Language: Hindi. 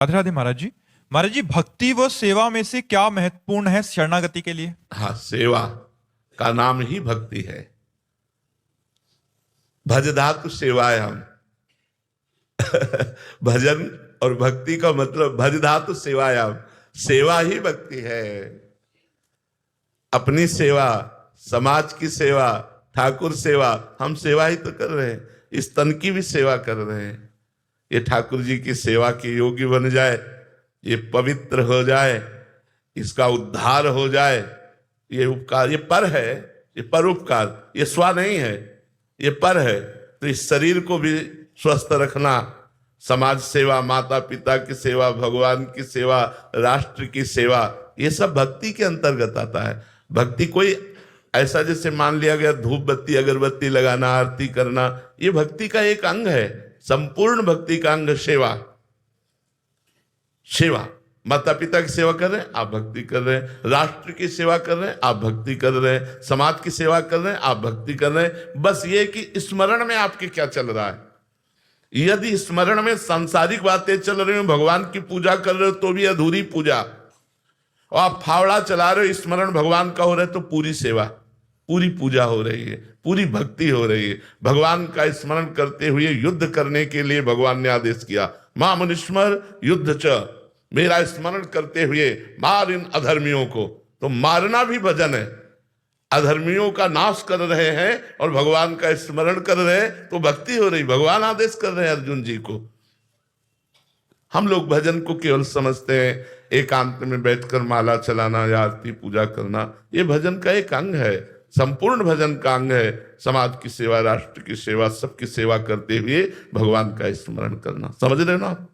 राधे राधे महाराज जी। महाराज जी, भक्ति व सेवा में से क्या महत्वपूर्ण है शरणागति के लिए? हाँ, सेवा का नाम ही भक्ति है। भजधातु सेवायाम भजन और भक्ति का मतलब भजधातु सेवायाम, सेवा ही भक्ति है। अपनी सेवा, समाज की सेवा, ठाकुर सेवा, हम सेवा ही तो कर रहे हैं। इस तन की भी सेवा कर रहे हैं। ये ठाकुर जी की सेवा के योग्य बन जाए, ये पवित्र हो जाए, इसका उद्धार हो जाए। ये उपकार, ये पर है, ये पर उपकार, ये स्व नहीं है, ये पर है। तो इस शरीर को भी स्वस्थ रखना, समाज सेवा, माता पिता की सेवा, भगवान की सेवा, राष्ट्र की सेवा, ये सब भक्ति के अंतर्गत आता है। भक्ति कोई ऐसा जैसे मान लिया गया धूप बत्ती अगरबत्ती लगाना, आरती करना, ये भक्ति का एक अंग है। संपूर्ण भक्ति का अंग सेवा। सेवा, माता पिता की सेवा कर रहे हैं, आप भक्ति कर रहे हैं। राष्ट्र की सेवा कर रहे हैं, आप भक्ति कर रहे हैं। समाज की सेवा कर रहे हैं, आप भक्ति कर रहे हैं। बस ये कि स्मरण में आपके क्या चल रहा है। यदि स्मरण में सांसारिक बातें चल रही हो, भगवान की पूजा कर रहे हो तो भी अधूरी पूजा, और आप फावड़ा चला रहे हो, स्मरण भगवान का हो रहा है तो पूरी सेवा, पूरी पूजा हो रही है, पूरी भक्ति हो रही है। भगवान का स्मरण करते हुए युद्ध करने के लिए भगवान ने आदेश किया, मां मनुस्मर युद्ध च, मेरा स्मरण करते हुए मार इन अधर्मियों को। तो मारना भी भजन है। अधर्मियों का नाश कर रहे हैं और भगवान का स्मरण कर रहे हैं तो भक्ति हो रही। भगवान आदेश कर रहे हैं अर्जुन जी को। हम लोग भजन को केवल समझते हैं एकांत में बैठकर माला चलाना या आरती पूजा करना, ये भजन का एक अंग है, संपूर्ण भजन का अंग है। समाज की सेवा, राष्ट्र की सेवा, सबकी सेवा करते हुए भगवान का स्मरण करना। समझ रहे हो ना आप?